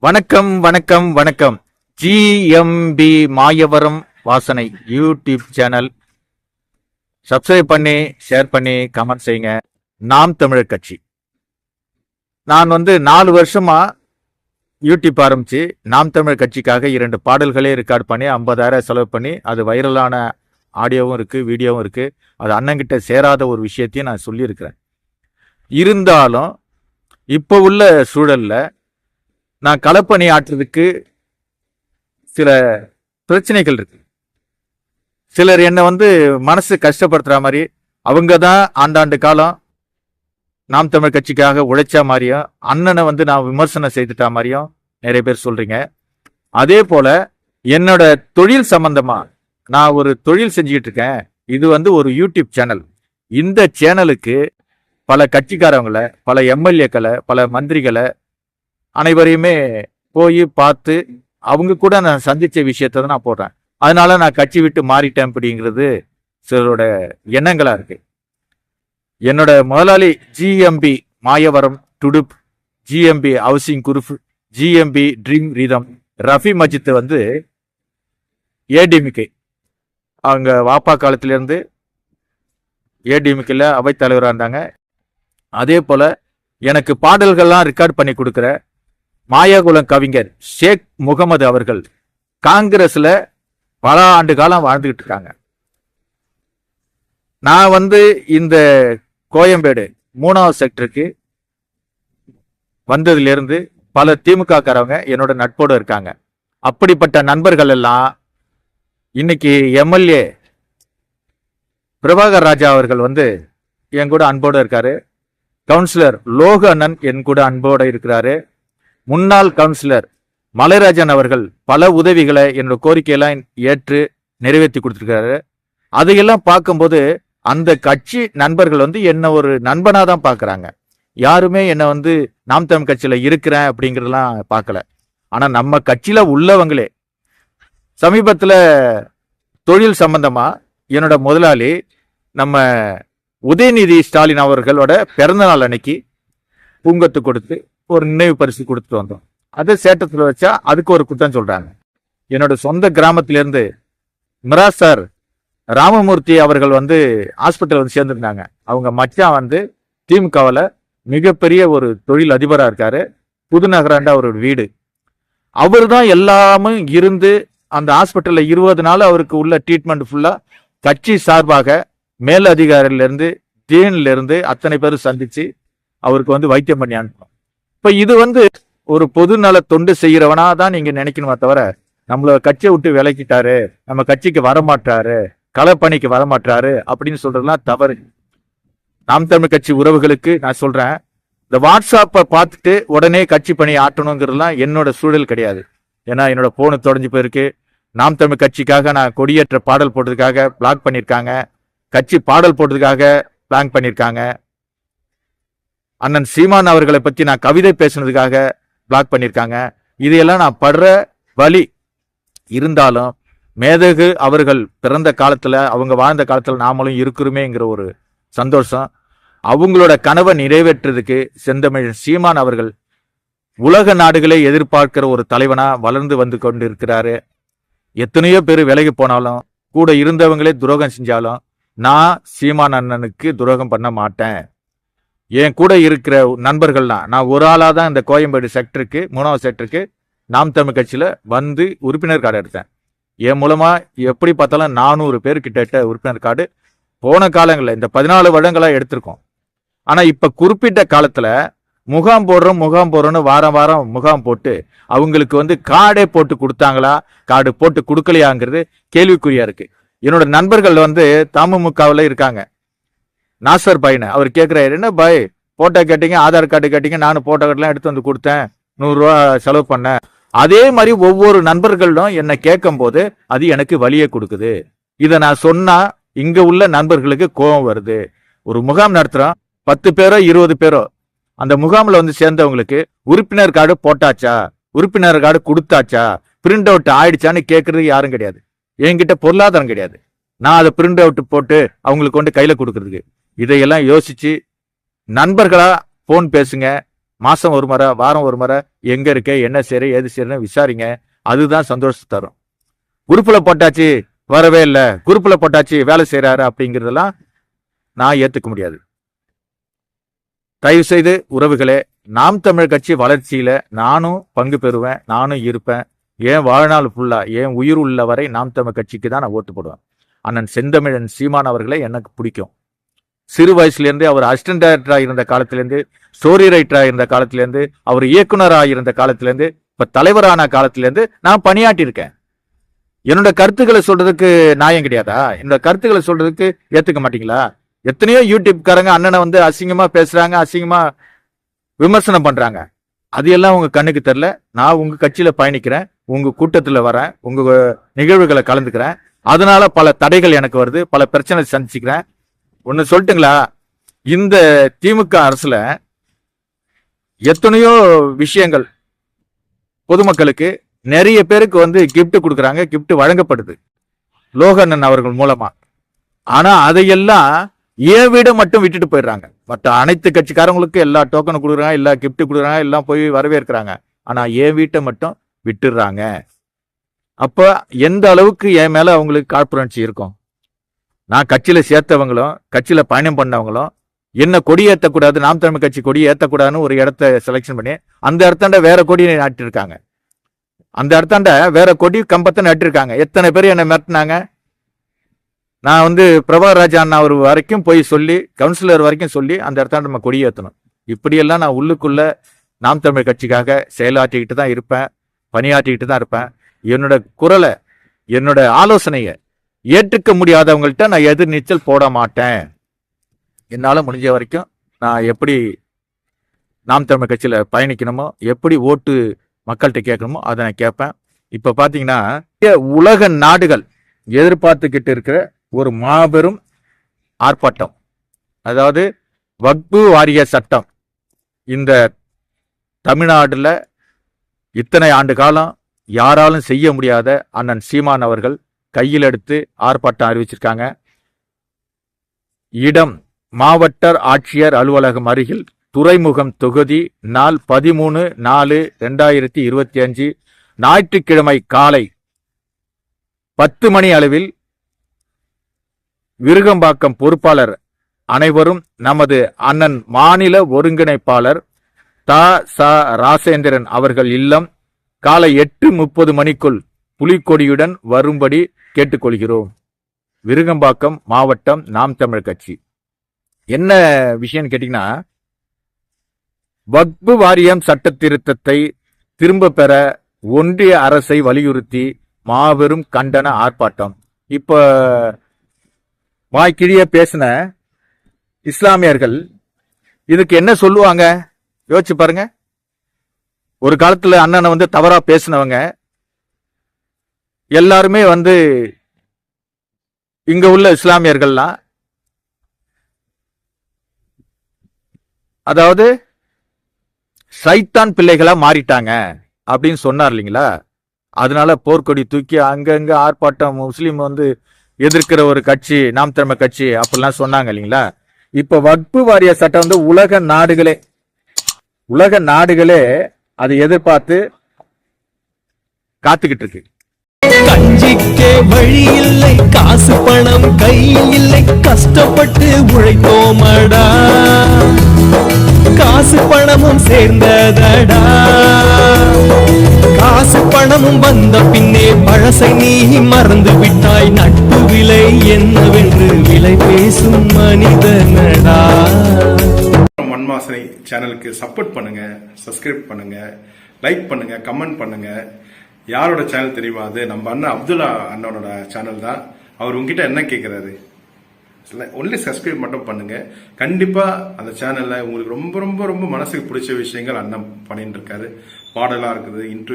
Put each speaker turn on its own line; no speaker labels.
வணக்கம் வணக்கம் வணக்கம். ஜிஎம்பி மாயவரம் வாசனை யூடியூப் சேனல் சப்ஸ்கிரைப் பண்ணி ஷேர் பண்ணி கமெண்ட் செய்யுங்க. நாம் தமிழர் கட்சி நான் 4 வருஷமா யூடியூப் ஆரம்பிச்சு நாம் தமிழர் கட்சிக்காக 2 பாடல்களே ரெக்கார்ட் பண்ணி 50,000 செலவு பண்ணி அது வைரலான ஆடியோவும் இருக்கு, வீடியோவும் இருக்கு. அது அண்ணங்கிட்ட சேராத ஒரு விஷயத்தையும் நான் சொல்லியிருக்கிறேன். இருந்தாலும் இப்போ உள்ள சூழல்ல நான் களப்பணி ஆற்றுறதுக்கு சில பிரச்சனைகள் இருக்கு. சிலர் என்னை மனசு கஷ்டப்படுத்துற மாதிரி, அவங்க தான் ஆண்டாண்டு காலம் நாம் தமிழ் கட்சிக்காக உழைச்சா மாதிரியும், அண்ணனை நான் விமர்சனம் செய்துட்டா மாதிரியும் நிறைய பேர் சொல்றீங்க. அதே போல என்னோட தொழில் சம்பந்தமா நான் ஒரு தொழில் செஞ்சுக்கிட்டு இருக்கேன். இது ஒரு யூடியூப் சேனல். இந்த சேனலுக்கு பல கட்சிக்காரவங்களை, பல எம்எல்ஏக்களை, பல மந்திரிகளை அனைவரையுமே போய் பார்த்து அவங்க கூட நான் சந்திச்ச விஷயத்த தான் நான் போடுறேன். அதனால நான் கட்சி விட்டு மாறிட்டேன் அப்படிங்கிறது சிலரோட எண்ணங்களா இருக்கு. என்னோட முதலாளி ஜிஎம்பி மாயவரம் துடுப், GMB housing group, GMB dream rhythm, Rafi Majid ADMK அவங்க வாப்பா காலத்திலிருந்து ஏடிஎம்கேல அவைத்தலைவராக இருந்தாங்க. அதே போல எனக்கு பாடல்கள்லாம் ரெக்கார்ட் பண்ணி கொடுக்குற மாயாகுளம் கவிஞர் ஷேக் முகமது அவர்கள் காங்கிரஸ்ல பல ஆண்டு காலம் வாழ்ந்துகிட்டு இருக்காங்க. நான் இந்த கோயம்பேடு 3வது செக்டருக்கு வந்ததுல இருந்து பல திமுக காரவங்க என்னோட நட்போடு இருக்காங்க. அப்படிப்பட்ட நண்பர்கள் எல்லாம் இன்னைக்கு எம்எல்ஏ பிரபாகர் ராஜா அவர்கள் என் கூட அன்போடு இருக்காரு. கவுன்சிலர் லோக அண்ணன் என் கூட அன்போடு இருக்கிறாரு. முன்னாள் கவுன்சிலர் மலைராஜன் அவர்கள் பல உதவிகளை என்னோட கோரிக்கையெல்லாம் ஏற்று நிறைவேற்றி கொடுத்துருக்காரு. அதையெல்லாம் பார்க்கும்போது அந்த கட்சி நண்பர்கள் என்ன ஒரு நண்பனா தான் பார்க்குறாங்க. யாருமே என்னை நாம் தமிழ் கட்சியில இருக்கிறேன் அப்படிங்கிறதெல்லாம் பார்க்கல. ஆனா நம்ம கட்சியில உள்ளவங்களே சமீபத்துல தொழில் சம்பந்தமா என்னோட முதலாளி நம்ம உதயநிதி ஸ்டாலின் அவர்களோட பிறந்தநாள் அன்னைக்கு பூங்கத்து கொடுத்து ஒரு நினைவு பரிசு கொடுத்துட்டு வந்தோம். அதை சேட்டத்துல வச்சா அதுக்கு ஒரு குற்றம் சொல்றாங்க. என்னோட சொந்த கிராமத்திலிருந்து மிராஸ் சார் ராமமூர்த்தி அவர்கள் ஹாஸ்பிட்டல் சேர்ந்துருந்தாங்க. அவங்க மச்சான் திமுகவில் மிகப்பெரிய ஒரு தொழில் அதிபராக இருக்காரு. புதுநகராண்டா அவரோட வீடு. அவர் தான் எல்லாமே இருந்து அந்த ஹாஸ்பிட்டல்ல 20 நாள் அவருக்கு உள்ள ட்ரீட்மெண்ட் ஃபுல்லா கட்சி சார்பாக மேல் அதிகாரியிலிருந்து டீன்ல இருந்து அத்தனை பேரும் சந்திச்சு அவருக்கு வைத்தியம் பண்ணி அனுப்பணும். இப்ப இது ஒரு பொது நல தொண்டு செய்யறவனா தான் நீங்க நினைக்கணுமா தவிர, நம்மள கட்சியை விட்டு விலக்கிட்டாரு, நம்ம கட்சிக்கு வரமாட்டாரு, களப்பணிக்கு வரமாட்டாரு அப்படின்னு சொல்றதுலாம் தவறு. நாம் தமிழ் கட்சி உறவுகளுக்கு நான் சொல்றேன், இந்த வாட்ஸ்அப்பை பார்த்துட்டு உடனே கட்சி பணி ஆட்டணுங்கிறதுலாம் என்னோட சூழல் கிடையாது. ஏன்னா என்னோட போனு தொடஞ்சு போயிருக்கு. நாம் தமிழ் கட்சிக்காக நான் கொடியேற்ற பாடல் போட்டதுக்காக பிளாக் பண்ணியிருக்காங்க. கட்சி பாடல் போட்டதுக்காக பிளான் பண்ணியிருக்காங்க. அண்ணன் சீமான் அவர்களை பத்தி நான் கவிதை பேசுனதுக்காக பிளாக் பண்ணியிருக்காங்க. இதையெல்லாம் நான் படுற வழி. இருந்தாலும் மேதகு அவர்கள் பிறந்த காலத்துல, அவங்க வாழ்ந்த காலத்துல நாமளும் இருக்கிறோமேங்கிற ஒரு சந்தோஷம். அவங்களோட கனவை நிறைவேற்றுறதுக்கு செந்தமிழ் சீமான் அவர்கள் உலக நாடுகளை எதிர்பார்க்கிற ஒரு தலைவனா வளர்ந்து வந்து கொண்டிருக்கிறாரு. எத்தனையோ பேர் விலகி போனாலும், கூட இருந்தவங்களே துரோகம் செஞ்சாலும் நான் சீமான் அண்ணனுக்கு துரோகம் பண்ண மாட்டேன். என் கூட இருக்கிற நண்பர்கள்லாம், நான் ஒரு ஆளா தான் இந்த கோயம்பேடு செக்டருக்கு 3வது செக்டருக்கு நாம் தமிழ் கட்சியில உறுப்பினர் கார்டு எடுத்தேன். என் மூலமா எப்படி பார்த்தாலும் 400 பேர் கிட்ட உறுப்பினர் கார்டு போன காலங்களில் இந்த 14 வருடங்களா எடுத்திருக்கோம். ஆனா இப்ப குறிப்பிட்ட காலத்துல முகாம் போடுறோம்னு வாரம் வாரம் முகாம் போட்டு அவங்களுக்கு கார்டே போட்டு கொடுத்தாங்களா, கார்டு போட்டு கொடுக்கலையாங்கிறது கேள்விக்குறியா இருக்கு. என்னோட நண்பர்கள் தமுமுகவில் இருக்காங்க. நாசர் பாய்னு அவர் கேட்கிறாரு, என்ன பாய் போட்டோ கேட்டீங்க, ஆதார் கார்டு கேட்டீங்க, நானும் போட்டோ கார்டுலாம் எடுத்து கொடுத்தேன், 100 ரூபா செலவு பண்ணேன். அதே மாதிரி ஒவ்வொரு நண்பர்களும் என்னை கேட்கும் போது அது எனக்கு வலியை கொடுக்குது. இதை நான் சொன்னா இங்க உள்ள நண்பர்களுக்கு கோபம் வருது. ஒரு முகாம் நடத்துறோம், 10 பேரோ 20 பேரோ அந்த முகாம்ல சேர்ந்தவங்களுக்கு உறுப்பினர் கார்டு போட்டாச்சா, உறுப்பினர் கார்டு கொடுத்தாச்சா, பிரிண்ட் அவுட் ஆயிடுச்சான்னு கேட்கறதுக்கு யாரும் கிடையாது. என்கிட்ட பொருளாதாரம் கிடையாது. நான் அதை பிரிண்ட் அவுட் போட்டு அவங்களுக்கு கையில கொடுக்கறதுக்கு. இதையெல்லாம் யோசிச்சு நண்பர்களா போன் பேசுங்க. மாசம் ஒரு முறை, வாரம் ஒரு முறை எங்க இருக்க, என்ன செய்யற, ஏது செய்யறன்னு விசாரிங்க. அதுதான் சந்தோஷத்தை தரும். குரூப்ல போட்டாச்சு வரவே இல்லை, குரூப்ல போட்டாச்சு வேலை செய்யறாரு அப்படிங்கிறதெல்லாம் நான் ஏத்துக்க முடியாது. தயவு செய்து உறவுகளே, நாம் தமிழ் கட்சி வளர்ச்சியில நானும் பங்கு பெறுவேன், நானும் இருப்பேன். ஏன் வாழ்நாள் ஃபுல்லா, ஏன் உயிர் உள்ள வரை நாம் தமிழ் கட்சிக்கு தான் நான் ஓட்டு போடுவேன். அண்ணன் செந்தமிழன் சீமான் அவர்களை எனக்கு பிடிக்கும். சிறு வயசுலேருந்து அவர் அசிஸ்டன்ட் டைரக்டரா இருந்த காலத்திலேருந்து, ஸ்டோரி ரைட்டரா இருந்த காலத்திலேருந்து, அவர் இயக்குனராக இருந்த காலத்திலேருந்து, இப்ப தலைவரான காலத்திலேருந்து நான் பணியாற்றியிருக்கேன். என்னோட கருத்துக்களை சொல்றதுக்கு நியாயம் கிடையாதா? என்னோட கருத்துக்களை சொல்றதுக்கு ஏத்துக்க மாட்டீங்களா? எத்தனையோ யூடியூப்காரங்க அண்ணனை வந்து அசிங்கமா பேசுறாங்க, அசிங்கமா விமர்சனம் பண்றாங்க. அது எல்லாம் உங்க கண்ணுக்கு தெரியல. நான் உங்க கட்சியில பயணிக்கிறேன், உங்க கூட்டத்துல வரேன், உங்க நிகழ்வுகளை கலந்துக்கிறேன். அதனால பல தடைகள் எனக்கு வருது, பல பிரச்சனை சந்திச்சுக்கிறேன். ஒன்னு சொல்லட்டுங்களா, இந்த திமுக அரசுல எத்தனையோ விஷயங்கள் பொதுமக்களுக்கு நிறைய பேருக்கு வந்து கிஃப்ட் கொடுக்குறாங்க, கிஃப்ட் வழங்கப்படுது லோகண்ணன் அவர்கள் மூலமா. ஆனா அதையெல்லாம் என் வீட மட்டும் விட்டுட்டு போயிடுறாங்க. மற்ற அனைத்து கட்சிக்காரங்களுக்கு எல்லா டோக்கன் கொடுக்குறாங்க, எல்லா கிஃப்ட் கொடுக்குறாங்க, எல்லாம் போய் வரவேற்கிறாங்க. ஆனா என் வீட்டை மட்டும் விட்டுடுறாங்க. அப்ப எந்த அளவுக்கு என் மேல அவங்களுக்கு காழ்ப்புணர்ச்சி இருக்கும்? நான் கட்சியில சேர்த்தவங்களும், கட்சியில பயணம் பண்ணவங்களும் என்ன கொடி ஏற்றக்கூடாது, நாம் தமிழ் கட்சி கொடி ஏற்றக்கூடாதுன்னு ஒரு இடத்த செலெக்ஷன் பண்ணி அந்த இடத்தாண்ட வேற கொடியை நாட்டிருக்காங்க. அந்த இடத்தாண்ட வேற கொடி கம்பத்தை நட்டிருக்காங்க. எத்தனை பேர் என்னை மிரட்டினாங்க. நான் வந்து பிரபாகர் ராஜா அண்ணா அவர் வரைக்கும் போய் சொல்லி, கவுன்சிலர் வரைக்கும் சொல்லி அந்த இடத்தாண்ட நம்ம கொடி ஏற்றணும். இப்படியெல்லாம் நான் உள்ளுக்குள்ள நாம் தமிழ் கட்சிக்காக செயலாற்றிக்கிட்டு தான் இருப்பேன், பணியாற்றிக்கிட்டு தான் இருப்பேன். என்னோட குரலை, என்னோட ஆலோசனையை ஏற்றுக்க முடியாதவங்கள்ட்ட நான் எதிர் நீச்சல் போட மாட்டேன். என்னால முடிஞ்ச வரைக்கும் நான் எப்படி நாம் தமிழ் கட்சியில பயணிக்கணுமோ, எப்படி ஓட்டு மக்கள்கிட்ட கேட்கணுமோ அதை நான் கேட்பேன். இப்ப பாத்தீங்கன்னா உலக நாடுகள் எதிர்பார்த்துக்கிட்டு இருக்கிற ஒரு மாபெரும் ஆர்ப்பாட்டம், அதாவது வக்பு வாரிய சட்டம். இந்த தமிழ்நாடுல இத்தனை ஆண்டு காலம் யாராலும் செய்ய முடியாத அண்ணன் சீமான் அவர்கள் கையில் எடுத்து ஆர்ப்பாட்டம் அறிவிச்சிருக்காங்க. இடம் மாவட்ட ஆட்சியர் அலுவலகம் அருகில், துறைமுகம் தொகுதி, நாள் 13/4/2025 ஞாயிற்றுக்கிழமை காலை 10 மணி அளவில் விருகம்பாக்கம் பொறுப்பாளர் அனைவரும் நமது அண்ணன் மாநில ஒருங்கிணைப்பாளர் ச. ராசேந்திரன் அவர்கள் இல்லம் காலை 8:30 மணிக்குள் புலிக்கொடியுடன் வரும்படி கேட்டுக்கொள்கிறோம். விருகம்பாக்கம் மாவட்டம் நாம் தமிழ் கட்சி. என்ன விஷயம் கேட்டீங்கன்னா, வக்பு வாரியம் சட்ட திருத்தத்தை திரும்ப பெற ஒன்றிய அரசை வலியுறுத்தி மாபெரும் கண்டன ஆர்ப்பாட்டம். இப்ப வாய்க்கிழிய பேசின இஸ்லாமியர்கள் இதுக்கு என்ன சொல்லுவாங்க யோசிச்சு பாருங்க. ஒரு காலத்துல அண்ணனை வந்து தவறா பேசினவங்க எல்லாருமே வந்து இங்க உள்ள இஸ்லாமியர்கள்லாம், அதாவது சைத்தான் பிள்ளைகளா மாறிட்டாங்க அப்படின்னு சொன்னார் இல்லைங்களா? அதனால போர்க்கொடி தூக்கி அங்கங்க ஆர்ப்பாட்டம், முஸ்லீம் வந்து எதிர்க்கிற ஒரு கட்சி நாம் தமிழ் கட்சி அப்படிலாம் சொன்னாங்க இல்லைங்களா? இப்ப வக்பு வாரிய சட்டம் வந்து உலக நாடுகளே அதை எதிர்பார்த்து காத்துக்கிட்டு இருக்கு.
கஞ்சிக்கே வழி இல்லை, காசு பணம் கையில் இல்லை, கஷ்டப்பட்டு உழைத்தோமடா, காசு பணமும் சேர்ந்ததடா, காசு பணமும் வந்த பின்னே பழசை நீ மறந்து விட்டாய், நட்பு விலை என்னவென்று விலை பேசும் மனிதனடா.
மண்வாசனை சேனலுக்கு சப்போர்ட் பண்ணுங்க, சப்ஸ்கிரைப் பண்ணுங்க, லைக் பண்ணுங்க, கமெண்ட் பண்ணுங்க. யாரோட சேனல் தெரியுமா? அது நம்ம அண்ணன் அப்துல்லா அண்ணனோட சேனல் தான். அவர் உங்ககிட்ட என்ன கேட்கிறாரு, ஒன்லி சப்ஸ்கிரைப் மட்டும் பண்ணுங்க. கண்டிப்பா அந்த சேனல்ல உங்களுக்கு ரொம்ப ரொம்ப ரொம்ப மனசுக்கு பிடிச்ச விஷயங்கள் அண்ணன் பண்ணிட்டு இருக்காரு. பாடலா இருக்குது, இன்டர்வியூ